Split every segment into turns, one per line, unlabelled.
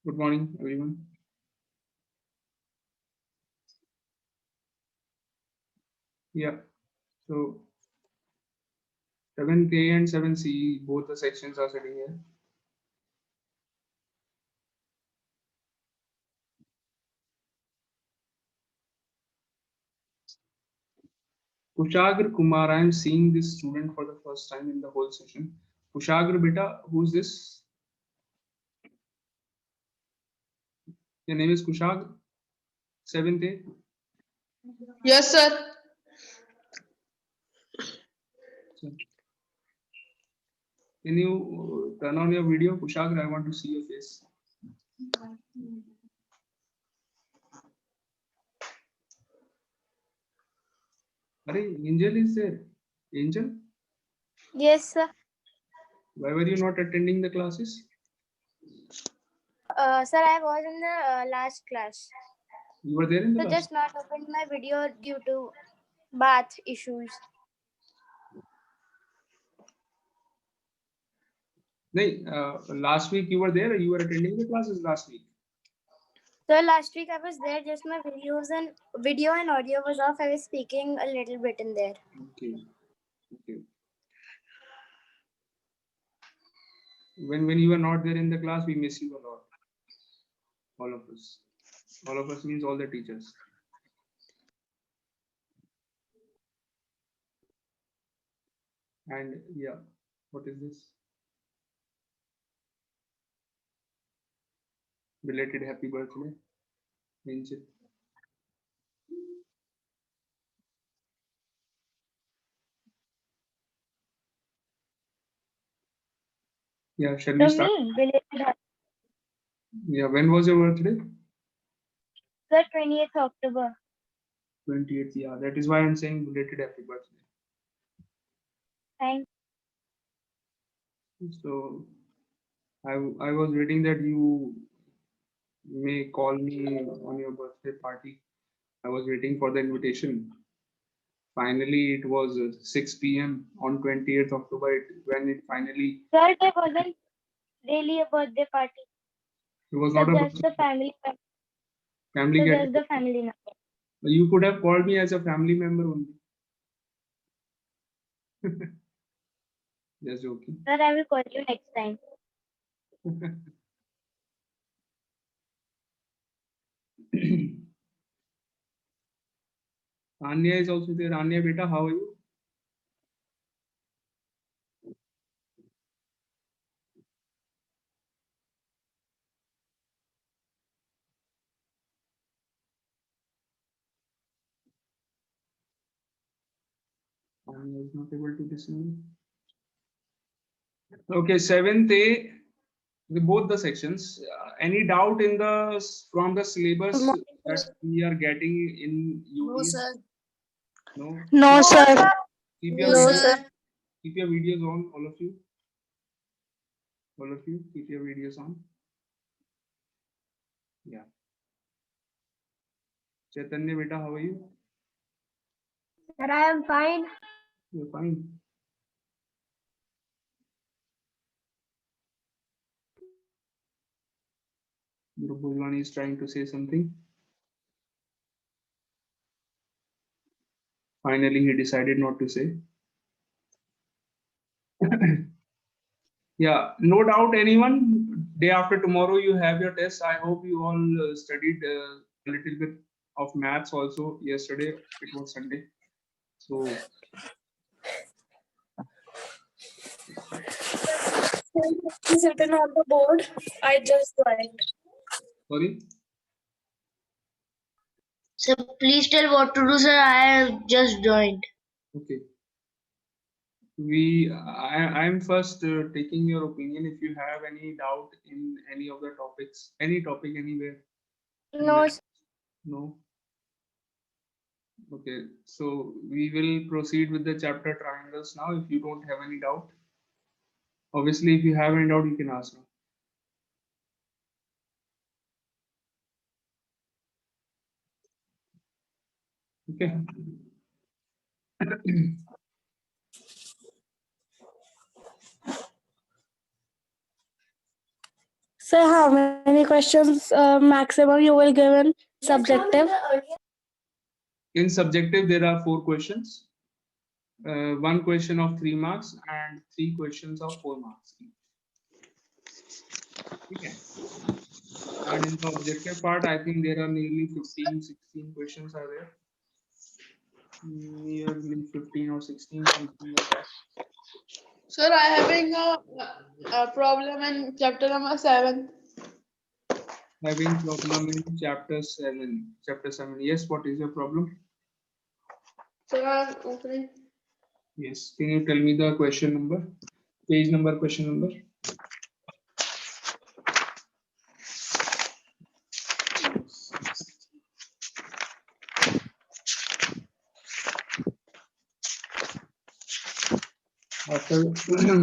Good morning, everyone. Yeah, so 7th A and 7C, both the sections are sitting here. Kushagra Kumar, I am seeing this student for the first time in the whole session. Kushagra, beta, who's this? Your name is Kushagra? 7th A?
Yes, sir.
Can you turn on your video, Kushagra? I want to see your face. Arey, Angel is there. Angel,
Yes, sir.
why were you not attending the classes?
Sir, I was in the last class.
You were there in the
So
class?
just not opened my video due to bath issues.
No, last week you were there. You were attending the classes last week.
So last week I was there, just my video and audio was off. I was speaking a little bit in there.
Okay. Okay. When you are not there in the class, we miss you a lot. All of us. All of us means all the teachers. And yeah, what is this? Belated happy birthday, Angel. Yeah, shall we
So
start?
me, belated
Yeah, when was your birthday?
the 20th October.
28th. Yeah, that is why I'm saying belated happy birthday.
Thank
So I was reading that you may call me on your birthday party. I was waiting for the invitation. Finally, it was 6 p.m. on 20th October when it finally.
Sir, there wasn't really a birthday party.
It was
So
not a
just the family.
family
So
get.
just the family member.
You could have called me as a family member only. Just joking.
Sir, I will call you next time. Anya is also there. Anya, beta, how are you? Anya is not able to listen. Okay, 7th A, both the sections. Any doubt in the from the syllabus that we are getting in UTs? No.
No, sir.
Keep your
No,
videos,
sir.
keep your videos on, all of you. All of you, keep your videos on. Yeah. Chaitanya, beta, how are you?
Sir, I am fine.
You're fine. Dhruv Bhulwani is trying to say something. Finally, he decided not to say. Yeah, no doubt, anyone. Day after tomorrow, you have your test. I hope you all studied a little bit of maths also yesterday. It was Sunday. So,
It's written on the board. I just joined.
sorry.
So please tell what to do, sir. I have just joined.
Okay. I'm first taking your opinion. If you have any doubt in any of the topics, any topic anywhere.
No,
No. Okay, so we will proceed with the chapter triangles now. If you don't have any doubt, obviously, if you have any doubt, you can ask me. Okay.
Sir, how many questions maximum you will give in subjective?
In subjective, there are 4 questions. 1 question of 3 marks and 3 questions of 4 marks each. Okay. And in the objective part, I think there are nearly 15, 16 questions are there. Nearly 15 or 16, something like that.
Sir, I having a problem in chapter number 7.
Having problem in chapter 7. Chapter 7. Yes, what is your problem?
Sir, I'm opening.
Yes. Can you tell me the question number? Page number, question number? After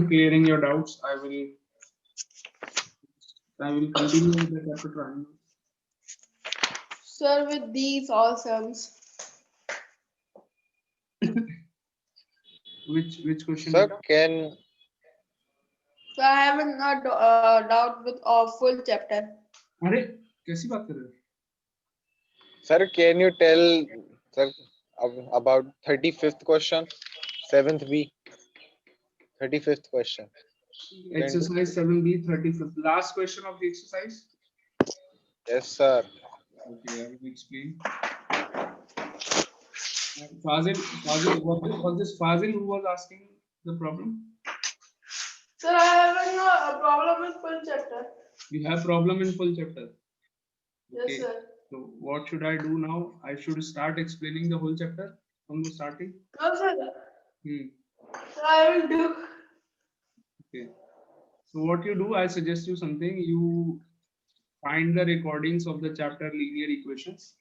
clearing your doubts, I will continue with the chapter triangle.
Sir, with these all sums.
Which question?
Sir, can
So I having a doubt with a full chapter.
अरे कैसी बात कर रहे हो?
sir can you tell sir about 35th question, 7th B, 35th question.
Exercise 7B, 35th. Last question of the exercise.
Yes, sir.
Okay, I will explain. Fazil, was this Fazil who was asking the problem?
Sir, I having a problem with full chapter.
You have problem in full chapter.
Yes, sir.
So what should I do now? I should start explaining the whole chapter from the starting.
No, sir. Sir, I will do.
Okay. So what you do, I suggest you something. You find the recordings of the chapter linear equations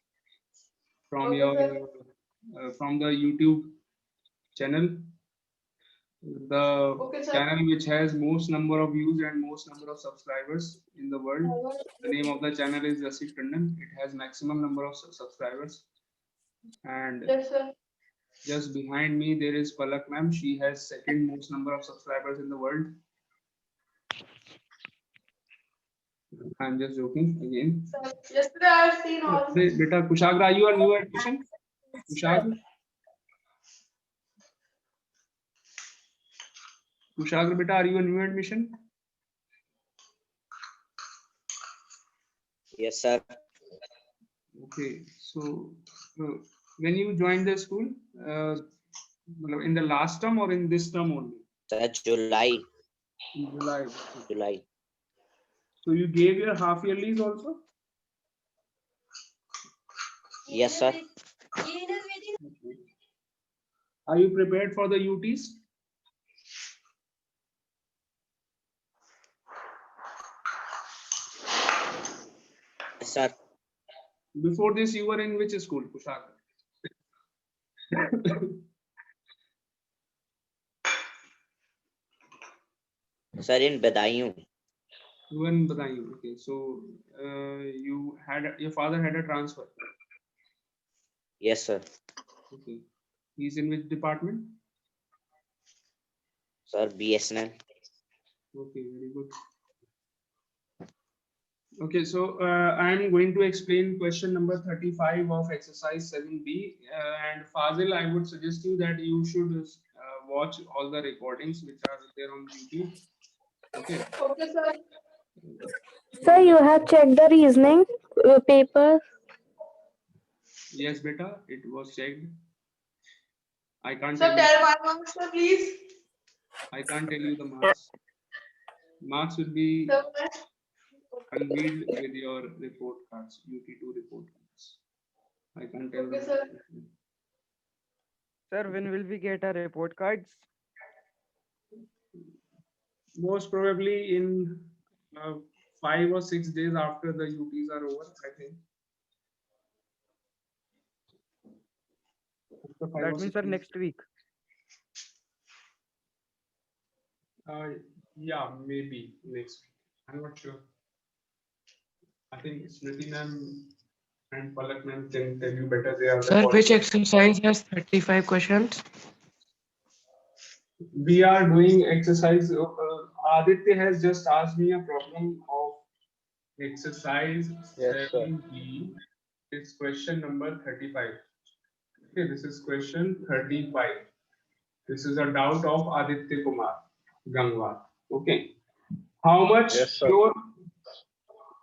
from
Okay,
your
sir.
from the YouTube channel. The
Okay, sir.
channel which has most number of views and most number of subscribers in the world. The name of the channel is Jasip Tandon. It has maximum number of subscribers. And
Yes, sir.
just behind me there is Palak ma'am. She has second most number of subscribers in the world. I'm just joking again.
Sir, yesterday I have seen all.
Beta Kushagra, are you a new admission? Kushagra? Kushagra, beta, are you a new admission?
Yes, sir.
Okay, so when you joined the school, in the last term or in this term only?
Sir, July.
In July.
July.
So you gave your half yearlies also?
Yes, sir.
Okay. Are you prepared for the UTs?
Yes, sir.
Before this, you were in which school, Kushagra?
Sir, in Badaयूं.
You were in Badaयूं. Okay, so your father had a transfer.
Yes, sir.
Okay, he's in which department?
Sir, BSNL.
Okay, very good. Okay, so I'm going to explain question number 35 of exercise 7B. And Fazil, I would suggest you that you should watch all the recordings which are there on YouTube. Okay.
Okay, sir.
Sir, you have checked the reasoning paper.
Yes, beta, it was checked. I can't
Sir,
tell you.
tell my marks, sir, please.
I can't tell you the marks. Marks will be
Sir,
unveiled with your report cards, UT2 report cards. I can't tell
Okay,
the
sir.
marks.
Sir, when will we get our report cards?
Most probably in 5 or 6 days after the UTs are over, I think. After 5 or
That means,
6
sir,
days.
next week.
Yeah, maybe next week. I'm not sure. I think Smriti ma'am and Palak ma'am can tell you better. They are the
Sir, which
coordinators.
exercise has 35 questions?
We are doing exercise. Aditya has just asked me a problem of Exercise
Yes, sir.
7B is question number 35. Okay, this is question 35. This is a doubt of Aditya Kumar Gangwar. Okay. How much
Yes, sir.
pure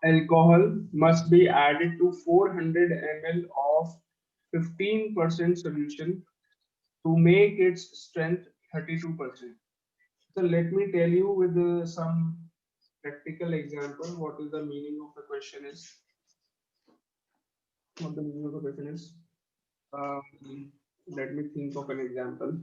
alcohol must be added to 400 ml of 15% solution to make its strength 32%? So let me tell you with some practical example what is the meaning of the question is. What the meaning of the question is. Let me think of an example.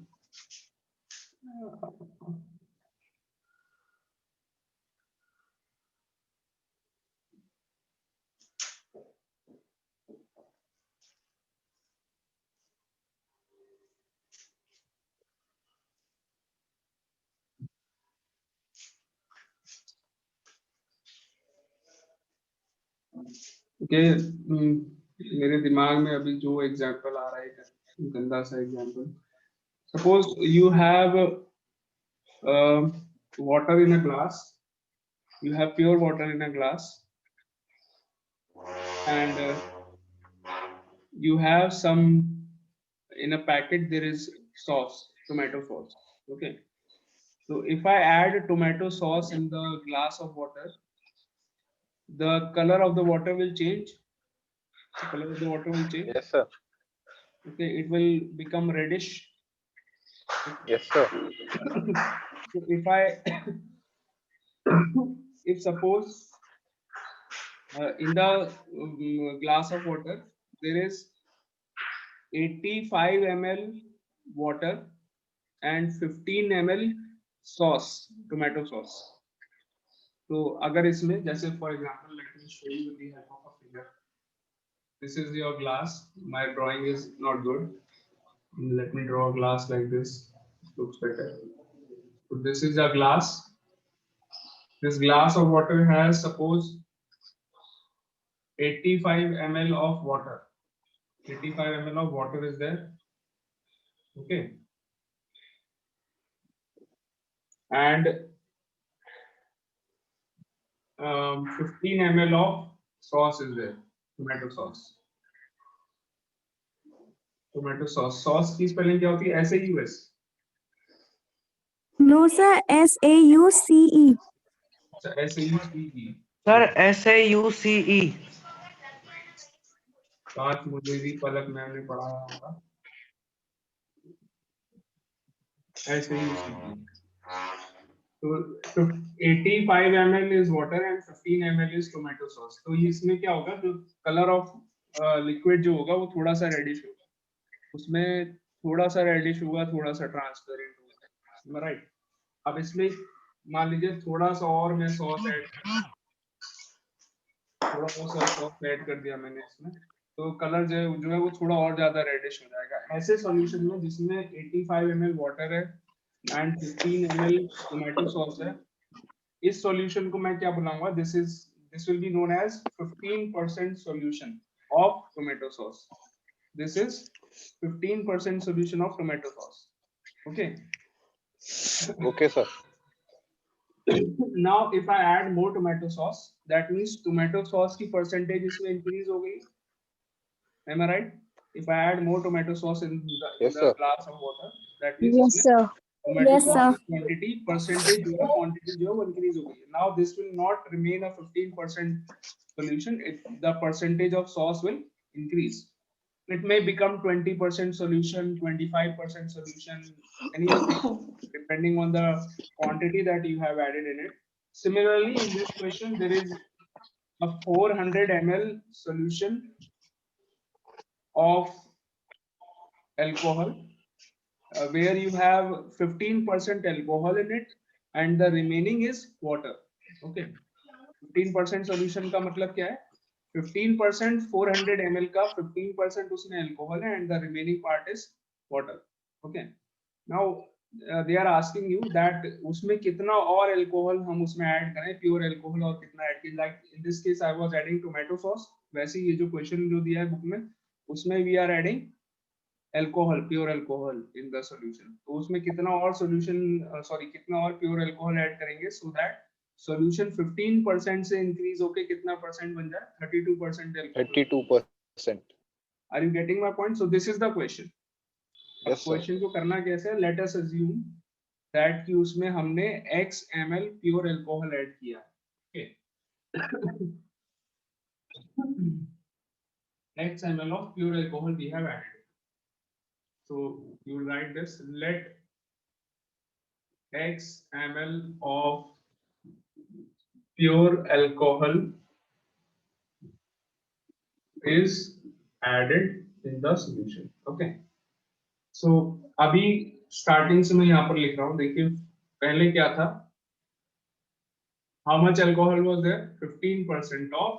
Okay, मेरे दिमाग में अभी जो example आ रहा है गंदा सा example. Suppose you have water in a glass. You have pure water in a glass, and you have some in a packet. There is sauce, tomato sauce. Okay. So if I add tomato sauce in the glass of water, the color of the water will change. The color of the water will change.
Yes, sir.
Okay, it will become reddish.
Yes, sir.
So if I, if suppose in the glass of water there is 85 ml water and 15 ml sauce, tomato sauce. तो अगर इसमें जैसे for example, let me show you with the help of a figure. This is your glass. My drawing is not good. Let me draw a glass like this. It looks better. So this is a glass. This glass of water has suppose 85 ml of water. 85 ml of water is there. Okay. And 15 ml of sauce is there. Tomato sauce. Tomato sauce. Sauce की spelling क्या होती है? SAUS.
No, sir. SAUCE.
SAUCE.
Sir, SAUCE.
काश मुझे भी पलक ma'am ने पढ़ाया होगा. SAUCE. So 85 ml is water and 15 ml is tomato sauce. तो ये इसमें क्या होगा? जो color of liquid जो होगा वो थोड़ा सा reddish होगा. उसमें थोड़ा सा reddish होगा, थोड़ा सा transparent होगा. Right? अब इसमें मान लीजिए थोड़ा सा और मैं सॉस ऐड कर दिया मैंने इसमें, तो कलर जो है वो थोड़ा और ज्यादा रेडिश हो जाएगा. ऐसे सॉल्यूशन में जिसमें 85 ml वाटर है एंड 15 ml टोमेटो सॉस है, इस सॉल्यूशन को मैं क्या बुलाऊंगा? This will be known as 15% solution of tomato sauce. This is 15% solution of tomato sauce. Okay.
Okay, sir.
Now if I add more tomato sauce, that means tomato sauce की percentage इसमें increase हो गई. Am I right? If I add more tomato sauce in the,
Yes,
in the
sir.
glass of water, that means
Yes, sir.
tomato
Yes,
sauce
sir.
quantity percentage जो है quantity जो है वो increase हो गई. Now this will not remain a 15% solution. The percentage of sauce will increase. It may become 20% solution, 25% solution, anything depending on the quantity that you have added in it. Similarly, in this question, there is a 400 ml solution of alcohol where you have 15% alcohol in it and the remaining is water. Okay. 15% solution का मतलब क्या है? 15% 400 ml का 15% उसमें alcohol है and the remaining part is water. Okay. Now they are asking you that उसमें कितना और alcohol हम उसमें add करें, pure alcohol और कितना add करें. Like in this case I was adding tomato sauce. वैसे ये जो question जो दिया है book में उसमें we are adding alcohol, pure alcohol in the solution. तो उसमें कितना और solution, कितना और pure alcohol add करेंगे so that सॉल्यूशन 15% से इंक्रीज होके कितना परसेंट बन जाए? 32% alcohol.
32%.
Are you getting my point? So this is the question. अब
Yes, sir.
क्वेश्चन को करना कैसे है? लेट अस अज्यूम दैट कि उसमें हमने x ml pure alcohol add किया है। x ml of pure alcohol we have added. So you will write this: let x ml of pure alcohol is added in the solution. Okay. So अभी starting से मैं यहाँ पर लिख रहा हूँ, देखिए पहले क्या था? How much alcohol was there? 15% of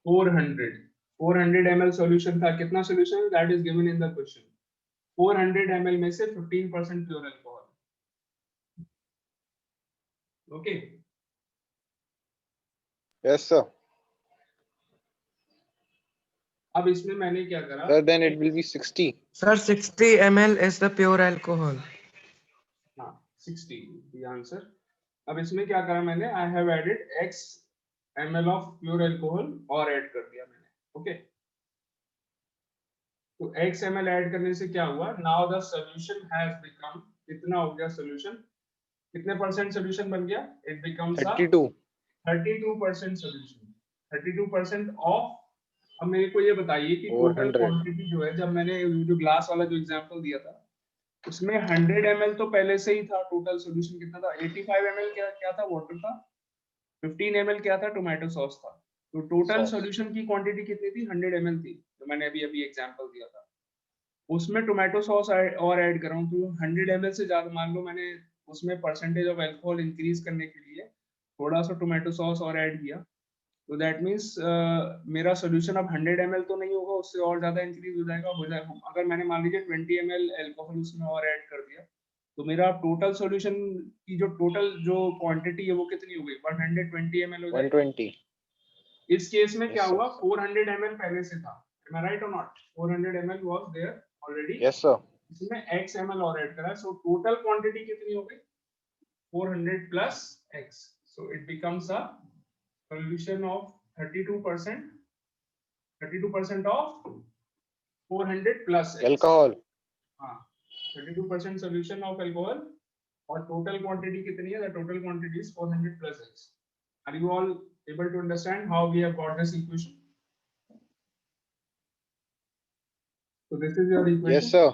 400 ml solution था। कितना solution? That is given in the question. 400 ml में से 15% pure alcohol. Okay.
Yes, sir.
अब इसमें मैंने क्या करा?
Sir, then it will be 60.
Sir, 60 ml is the pure alcohol.
हाँ, 60 the answer. अब इसमें क्या करा मैंने? I have added x ml of pure alcohol और ऐड कर दिया मैंने. ओके, तो x ml ऐड करने से क्या हुआ? Now the solution has become, कितना हो गया solution? कितने परसेंट solution बन गया? It becomes a
32.
32% solution. 32% of, अब मेरे को ये बताइए कि टोटल
400.
क्वांटिटी जो है, जब मैंने जो ग्लास वाला जो एग्जांपल दिया था उसमें 100 ml तो पहले से ही था। टोटल सॉल्यूशन कितना था? 85 ml क्या था? वाटर था। 15 ml क्या था? टोमेटो सॉस था। तो टोटल
Sauce.
सॉल्यूशन की क्वांटिटी कितनी थी? 100 ml थी, तो मैंने अभी एग्जांपल दिया था। उसमें टोमेटो सॉस और ऐड कर रहा हूँ, तो 100 ml से ज्यादा, मान लो मैंने उसमें परसेंटेज ऑफ अल्कोहल इंक्रीज करने के लिए थोड़ा सा टोमेटो सॉस और ऐड किया, तो दैट मीन्स मेरा सोल्यूशन अब 100 ml तो नहीं होगा, उससे और ज्यादा इंक्रीज हो जाएगा। अगर मैंने मान लीजिए 20 ml अल्कोहल उसमें और ऐड कर दिया, तो मेरा टोटल सॉल्यूशन की जो टोटल जो क्वांटिटी है वो कितनी हो गई? 120 ml हो जाएगी।
120.
इस केस में
Yes,
क्या
sir.
हुआ? 400 ml पहले से था। Am I right or not? 400 ml was there already.
Yes, sir.
इसमें x ml और ऐड करा, सो टोटल क्वांटिटी कितनी हो गई? 400 plus x. So it becomes a solution of 32%. 32% of 400 plus x.
Alcohol.
हाँ, 32% solution of alcohol और total quantity कितनी है? The total quantity is 400 plus x. Are you all able to understand how we have got this equation? So this is your equation.
Yes, sir.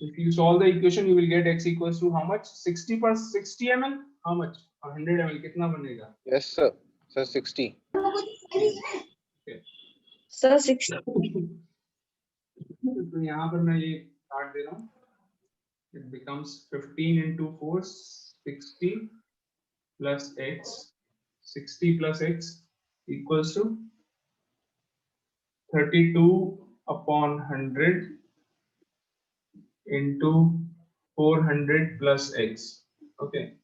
If you solve the equation, you will get x equals to how much? 60 per 60 ml. How much? 100 ml. कितना बनेगा?
Yes, sir. Sir, 60.
Okay.
Sir, 60.
तो यहाँ पर मैं ये काट दे रहा हूँ. It becomes 15 into 4, 60 plus x. 60 plus x equals to 32 upon 100 into 400 plus x. Okay.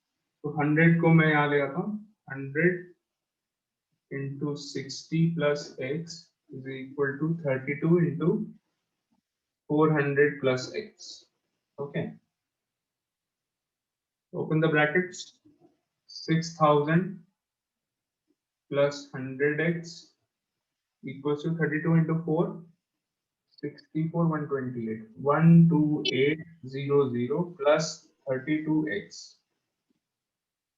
तो 100 को मैं यहाँ ले आता हूँ. 100 into 60 plus x is equal to 32 into 400 plus x. Okay. Open the brackets. 6000 plus 100x equals to 32 into 4, 64, 128. 12800 plus 32x.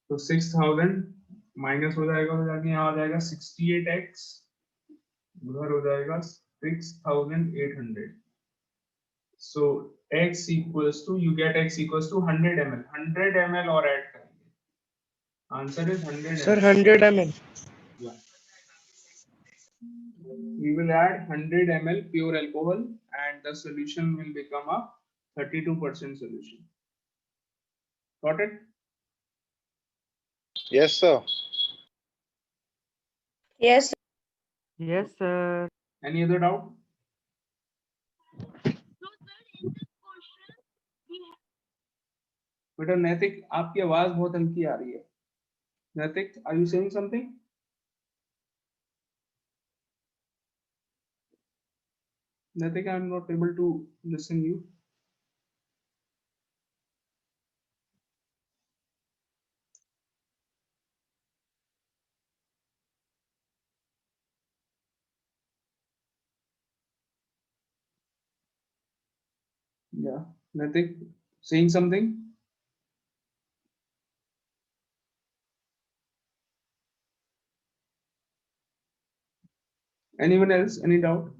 तो 6000 minus हो जाएगा, यहाँ आ जाएगा 68x, उधर हो जाएगा 6800. So x equals to, you get x equals to 100 ml. 100 ml और add करेंगे. Answer is 100
Sir,
ml.
100 ml.
Yeah. We will add 100 ml pure alcohol and the solution will become a 32% solution. Got it?
Yes, sir.
Yes.
Yes, sir.
Any other doubt? बेटा नैतिक, आपकी आवाज बहुत हल्की आ रही है. नैतिक, are you saying something? Naitik, I am not able to listen you. Yeah, nothing. Saying something? Anyone else? Any doubt?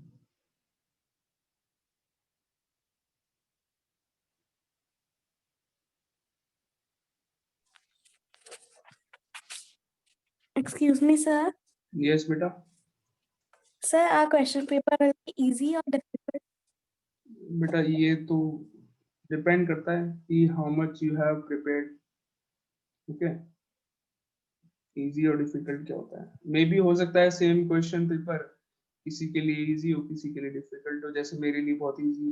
Excuse me, sir.
Yes, beta.
Sir, our question paper will be easy or difficult?
बेटा ये तो depend करता है कि how much you have prepared. Okay, easy और difficult क्या होता है? मे बी हो सकता है सेम क्वेश्चन पेपर किसी के लिए इजी हो, किसी के लिए डिफिकल्ट हो. जैसे मेरे लिए बहुत इजी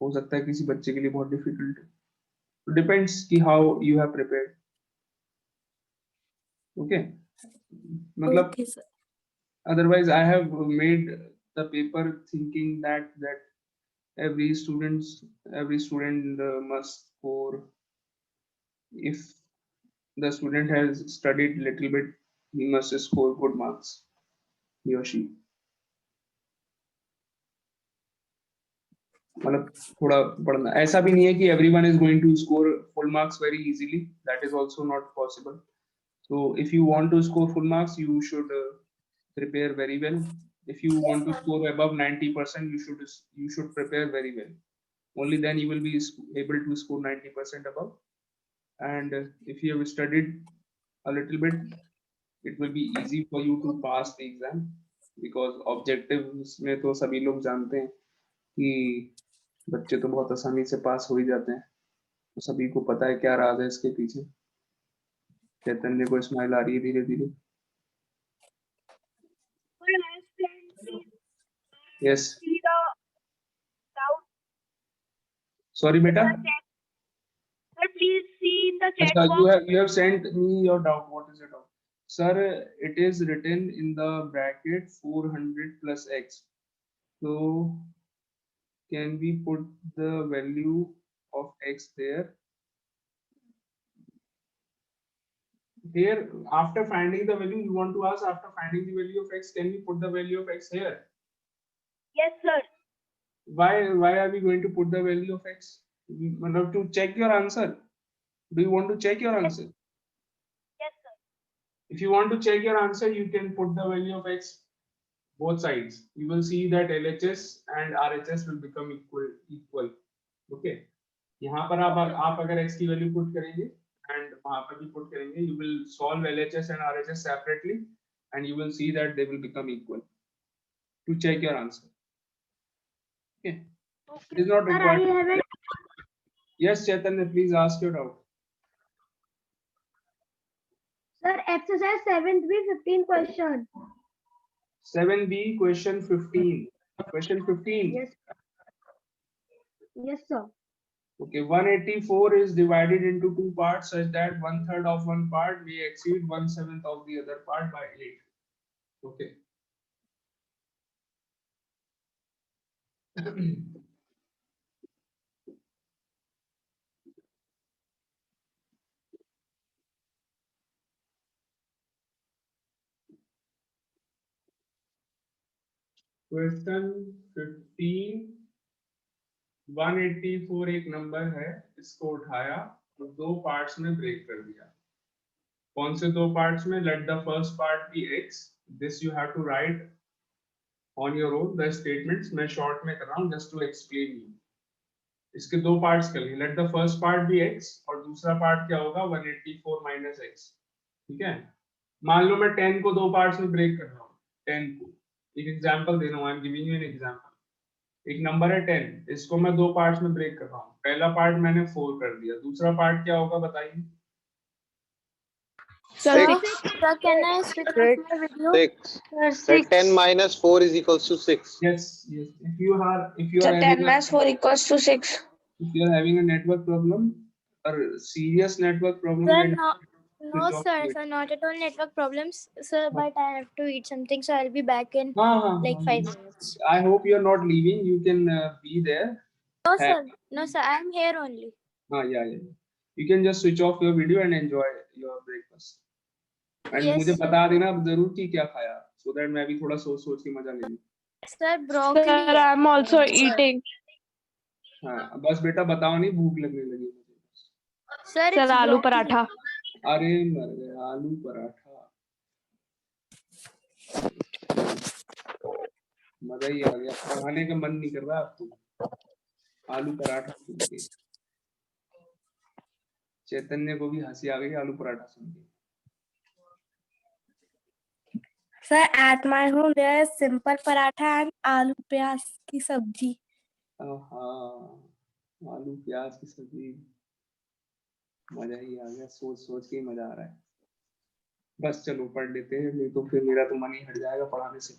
हो सकता है, किसी बच्चे के लिए बहुत डिफिकल्ट हो. डिपेंड्स कि how you have prepared. Okay, मतलब
Okay, sir.
otherwise I have made the paper thinking that every student must score. If the student has studied little bit, he must score good marks, he or she. मतलब थोड़ा पढ़ना. ऐसा भी नहीं है कि everyone is going to score full marks very easily. That is also not possible. So if you want to score full marks, you should prepare very well. If you want to score above 90%, you should prepare very well. Only then you will be able to score 90% above. And if you have studied a little bit, it will be easy for you to pass the exam, because objectives में तो सभी लोग जानते हैं कि बच्चे तो बहुत आसानी से पास हो ही जाते हैं. तो सभी को पता है क्या राज है इसके पीछे. चैतन्य को स्माइल आ रही है धीरे धीरे. Yes. Sorry, beta.
Sir, please see in the chat
Achha,
box.
you have sent me your doubt. What is your doubt? Sir, it is written in the bracket 400 plus x. So can we put the value of x there? Here, after finding the value, you want to ask, after finding the value of x, can we put the value of x here?
Yes, sir.
Why are we going to put the value of x? Matlab to check your answer. Do you want to check your answer?
Yes, sir.
If you want to check your answer, you can put the value of x both sides. You will see that LHS and RHS will become equal. Okay. यहाँ पर आप अगर x की value put करेंगे and वहाँ पर भी put करेंगे, you will solve LHS and RHS separately and you will see that they will become equal to check your answer. Okay. It is not required. Yes, Chaitanya, please ask your doubt.
Sir, exercise 7B 15 question.
7B question 15. Question 15.
Yes. Yes, sir.
Okay, 184 is divided into two parts such that 1/3 of one part may exceed 1/7 of the other part by 8. Okay. Question 15. 184 एक number है, इसको उठाया तो दो parts में break कर दिया. कौन से दो पार्ट्स में? Let the first part be x. This you have to write on your own. The statements मैं short में कर रहा हूँ just to explain you. इसके दो पार्ट्स कर लिए. Let the first part be x और दूसरा पार्ट क्या होगा? 184 minus x. ठीक है. मान लो मैं 10 को दो पार्ट्स में ब्रेक कर रहा हूँ. 10 को एक एग्जांपल दे रहा हूँ. I am giving you an example. एक नंबर है 10, इसको मैं दो पार्ट्स में ब्रेक कर रहा हूँ. पहला पार्ट मैंने 4 कर दिया. दूसरा पार्ट क्या होगा बताइए?
Sir,
6.
sir, can I switch off my video?
6. So 10 minus 4 is equals to 6.
Yes. If you are
So 10
having
minus 4 equals to 6.
if you are having a network problem or serious network problem,
Sir,
then
no,
switch off
sir,
it.
sir, not at all network problems, sir, but I have to eat something, so I'll be back in like 5 minutes.
I hope you are not leaving. You can be there.
No, sir, I am here only.
Yeah. You can just switch off your video and enjoy your breakfast. And
Yes,
मुझे
sir.
बता देना अब जरूर कि क्या खाया, so that मैं भी थोड़ा सोच के मजा ले लूं.
Sir, broccoli.
Sir, I'm also eating.
हाँ बस बेटा बताओ नहीं, भूख लगने लगी मुझे।
सर
सर आलू पराठा।
अरे मर गए, आलू पराठा, मजा ही आ गया, पढ़ाने का मन नहीं कर रहा अब तो, आलू पराठा सुन के। चैतन्य को भी हंसी आ गई आलू पराठा सुन के।
Sir, at my home there is simple paratha and aloo pyaz की सब्जी.
हाँ आलू प्याज की सब्जी, मजा ही आ गया, सोच सोच के ही मजा आ रहा है। बस चलो पढ़ लेते हैं, नहीं तो फिर मेरा तो मन ही हट जाएगा पढ़ाने से।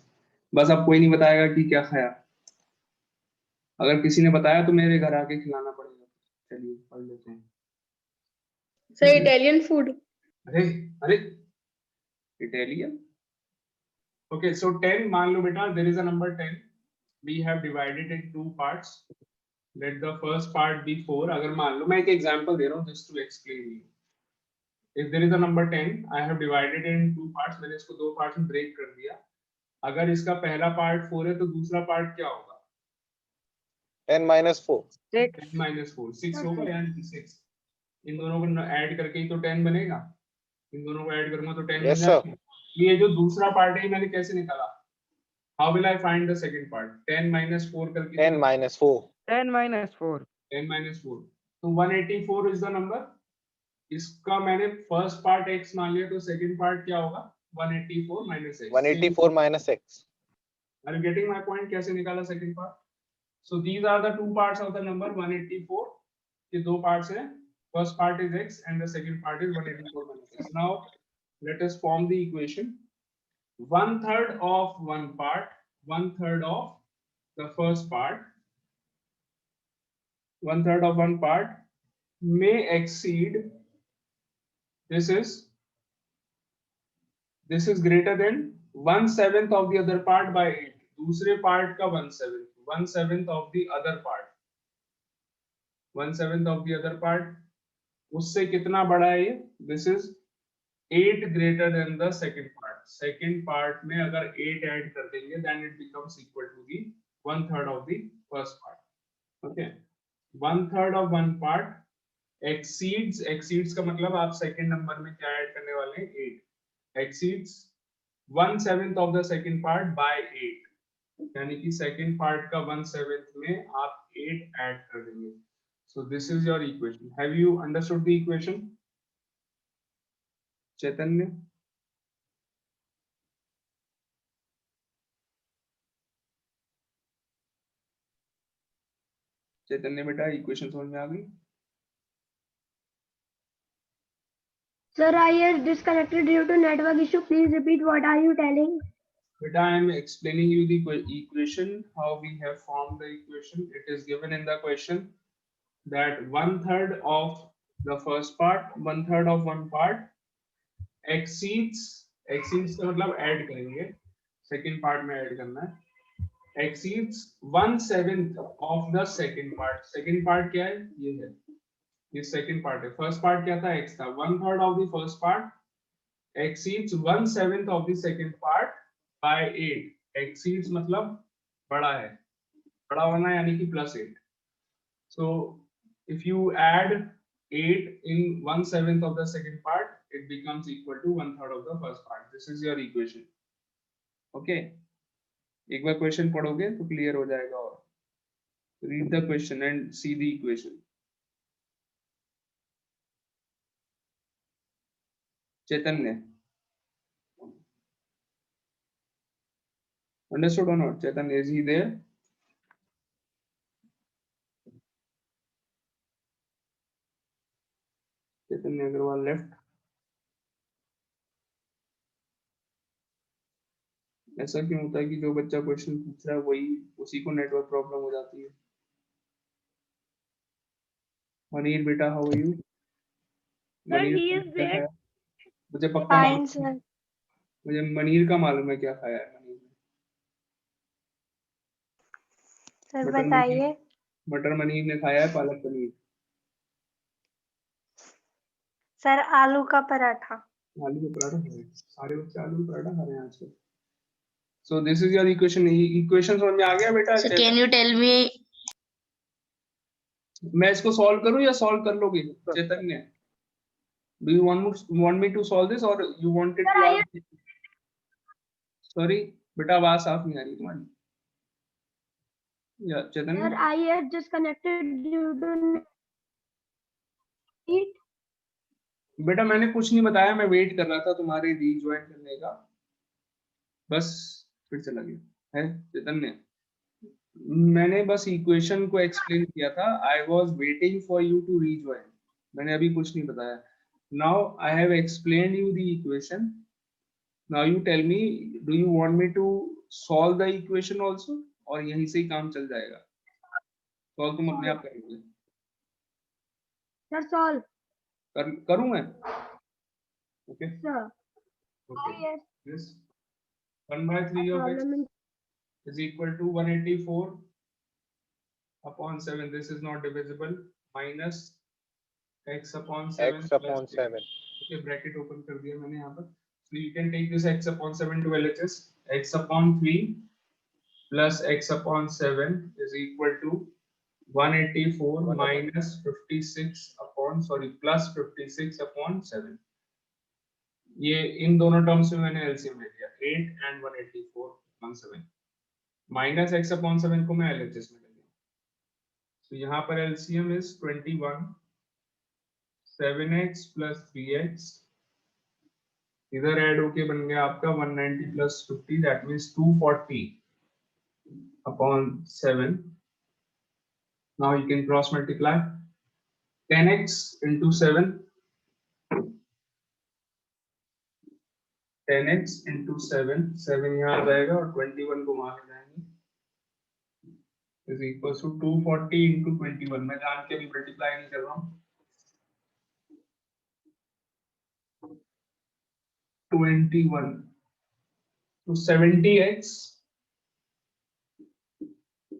बस अब कोई नहीं बताएगा कि क्या खाया, अगर किसी ने बताया तो मेरे घर आके खिलाना पड़ेगा। चलिए पढ़ लेते हैं।
Sir Italian food.
अरे अरे इटालियन, ओके सो 10 मान लो बेटा, there is a number 10, we have divided into parts, let the first part be 4। अगर मान लो, मैं एक एग्जांपल दे रहा हूं just to explain you, if there is a number 10 I have divided into parts, मैंने इसको दो पार्ट्स में ब्रेक कर दिया। अगर इसका पहला पार्ट 4 है तो दूसरा पार्ट क्या होगा?
10 minus 4.
10 minus 4 6 होगा, यानी 6। इन दोनों को ऐड करके ही तो 10 बनेगा, इन दोनों को ऐड करूंगा तो 10 बन
Yes, sir.
जाएगा। ये जो दूसरा पार्ट है मैंने कैसे निकाला? How will I find the second part? 10 minus 4 करके
10 minus 4.
10 minus 4.
10 minus 4, तो 184 इज द नंबर। इसका मैंने फर्स्ट पार्ट x मान लिया, तो सेकंड पार्ट क्या होगा? 184 minus x।
184 minus x.
Are you getting my point? कैसे निकाला second part? So these are the two parts of the number 184. ये दो parts हैं, first part is x and the second part is 184 minus x. Now let us form the equation. 1/3 of one part, 1/3 of the first part, 1/3 of one part may exceed, this is greater than 1/7 of the other part by 8. दूसरे part का 1/7 of the other part, 1/7 of the other part उससे कितना बड़ा है ये? This is 8 greater than the second part. Second part में अगर 8 add कर देंगे then it becomes equal to the 1/3 of the first part. Okay, 1/3 of one part exceeds का मतलब आप सेकंड नंबर में क्या ऐड करने वाले हैं? 8 exceeds 1/7 of the second part by 8, यानी कि सेकंड पार्ट का 1/7 में आप 8 ऐड कर देंगे। So this is your equation. Have you understood the equation? चैतन्य, चैतन्य बेटा इक्वेशन समझ में आ गई?
Sir, I is disconnected due to network issue. Please repeat what are you telling?
Beta, I am explaining you the equation, how we have formed the equation. It is given in the question that 1/3 of the first part, 1/3 of one part exceeds का मतलब add करेंगे, second part में add करना है, exceeds 1/7 of the second part. Second part क्या है? ये है, ये सेकंड पार्ट है। फर्स्ट पार्ट क्या था? x था। 1/3 of the first part exceeds 1/7 of the second part by 8. exceeds मतलब बड़ा है, बड़ा होना यानी कि +8. So if you add 8 in 1/7 of the second part, it becomes equal to 1/3 of the first part. This is your equation. Okay, एक बार question पढ़ोगे तो क्लियर हो जाएगा। और read the question and see the equation. Chaitanya, understood or not? Chaitanya, is he there? Chaitanya Agarwal left. ऐसा क्यों होता है कि जो बच्चा क्वेश्चन पूछ रहा है वही उसी को नेटवर्क प्रॉब्लम हो जाती है? मनीर बेटा, how are you?
Sir, he is there.
मुझे पक्का
Fine, sir.
मुझे मनीर का मालूम है क्या खाया है मनीर ने।
सर बताइए।
मटर मनीर ने खाया है पालक पनीर।
सर आलू का पराठा।
आलू का पराठा खाया, सारे बच्चे आलू का पराठा खा रहे हैं आजकल। So this is your equation. Equation समझ में आ गया बेटा?
So can you tell me?
मैं इसको सॉल्व करूं या सॉल्व कर लोगे Chaitanya? Do you want me to solve this or you wanted to ask? Sorry बेटा, आवाज साफ नहीं आ रही तुम्हारी। या चैतन्य,
I had just connected due to need.
बेटा मैंने कुछ नहीं बताया, मैं वेट कर रहा था तुम्हारे रीज्वाइन करने का, बस फिर चला गया है चैतन्य। मैंने बस इक्वेशन को एक्सप्लेन किया था। I was waiting for you to rejoin, मैंने अभी कुछ नहीं बताया। Now I have explain you the equation, now you tell me do you want me to solve the equation also, और यहीं से ही काम चल जाएगा। सॉल्व तुम अपने आप करोगे?
Sir, solve.
करूं मैं? Okay
Sir.
Okay,
Yes.
This 1/3 of x
Problem in
is equal to 184 upon 7, this is not divisible, minus x upon 7
X upon 7.
okay, bracket open कर दिया मैंने यहाँ पर, so you can take this x upon 7 to LHS, x upon 3 plus x upon 7 is equal to 184 minus 56 upon plus 56 upon 7। ये इन दोनों terms में मैंने LCM ले लिया, 8 and 184 upon 7 minus x upon 7 को मैं LHS में ले लिया, तो यहाँ पर LCM is 21, 7x plus 3x, इधर ऐड होके बन गया आपका 190 plus 50, that means 240 upon 7। Now you can cross multiply 10x into 7, 10x into 7, 7 यहाँ आ जाएगा और 21 को वहां ले जाएंगे, is equals to 240 into 21। मैं जान के भी मल्टीप्लाई नहीं कर रहा हूँ, 21 तो 70x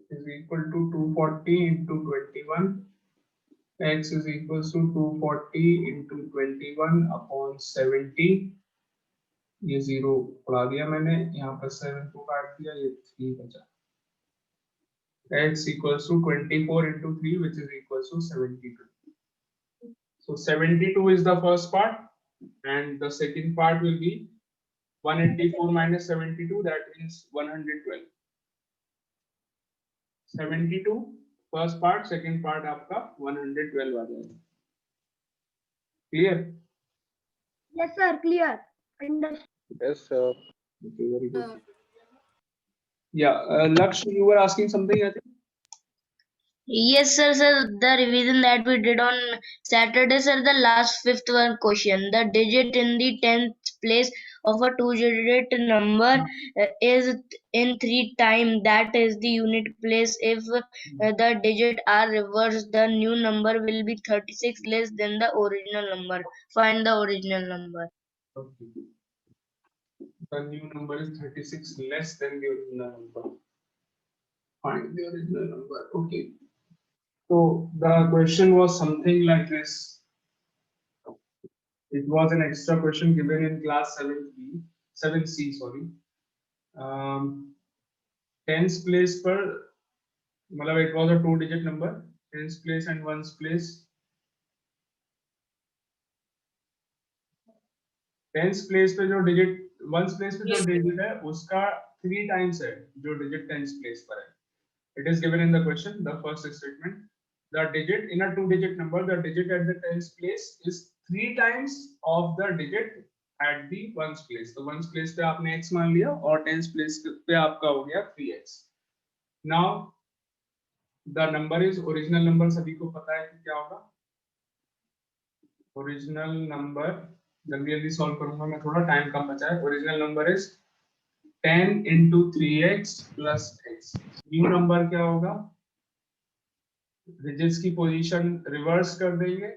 is equal to 240 into 21, x is equals to 240 into 21 upon 70, ये 0 उड़ा दिया मैंने, यहाँ पर 7 को काट दिया, ये 3 बचा, x equals to 24 into 3 which is equals to 72। So 72 is the first part and the second part will be 184 minus 72, that means 112। 72 first part, second part आपका 112 आ जाएगा। Clear?
Yes, sir. Clear. Understood.
Yes, sir.
Okay, very good. Yeah, Laksh, you were asking something, I think.
Yes, sir. The revision that we did on Saturday, sir, the last fifth one question. The digit in the 10th place of a two-digit number is in 3 times. That is the unit place. If the digits are reversed, the new number will be 36 less than the original number. Find the original number.
Okay. The new number is 36 less than the original number. Find the original number. Okay. So the question was something like this. It was an extra question given in class 7C, sorry. 10th place per, मतलब it was a 2-digit number, 10th place and 1st place. 10th place पे जो digit, 1st place पे जो digit है उसका 3 times है जो digit 10th place पर है. It is given in the question, the first statement. The digit in a 2-digit number, the digit at the 10th place is 3 times of the digit at the 1st place. तो 1st place पे आपने x मान लिया और 10th place पे आपका हो गया 3x. Now the number is original number, सभी को पता है कि क्या होगा? Original number जल्दी सॉल्व करूंगा मैं, थोड़ा टाइम कम बचा है। Original number is 10 into 3x plus x. New number क्या होगा? डिजिट्स की पोजीशन रिवर्स कर देंगे,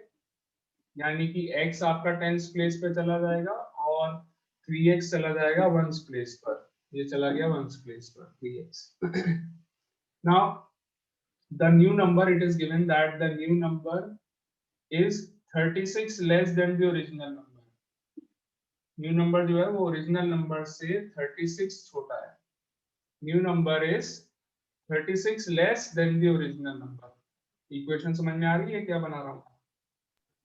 यानी कि x आपका 10th प्लेस पे चला जाएगा और 3x चला जाएगा 1st प्लेस पर, ये चला गया 1st प्लेस पर 3x। Now the new number, it is given that the new number is 36 less than the original number. New number जो है वो ओरिजिनल नंबर से 36 छोटा है। New number is 36 less than the original number. Equation समझ में आ रही है क्या बना रहा हूँ?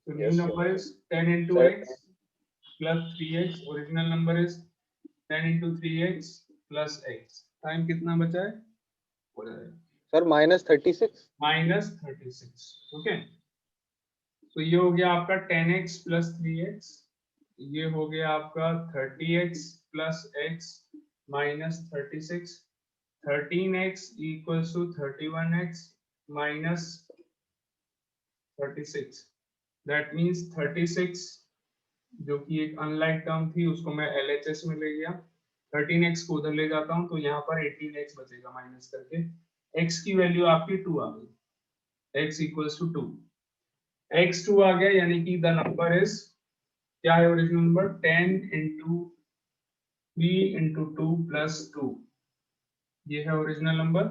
तो new
Yes, sir.
Number is 10 into
Sir.
x plus 3x. Original number is 10 into 3x plus x. Time कितना बचा है? हो जाएगा
Sir, -36.
-36. ओके, तो ये हो गया आपका 10x plus 3x, ये हो गया आपका 30x plus x minus 36. 13x equals to 31x minus 36. That means 36 जो कि एक अनलाइक टर्म थी उसको मैं LHS में ले गया, 13x को उधर ले जाता हूं तो यहाँ पर 18x बचेगा माइनस करके, x की वैल्यू आपकी 2 आ गई, x equals to 2, x 2 आ गया, यानी कि द नंबर इज क्या है original number 10 into 3 into 2 plus 2, ये है original number,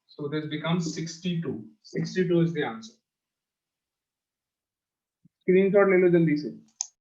so this becomes 62. 62 is the answer. Screenshot ले लो जल्दी से।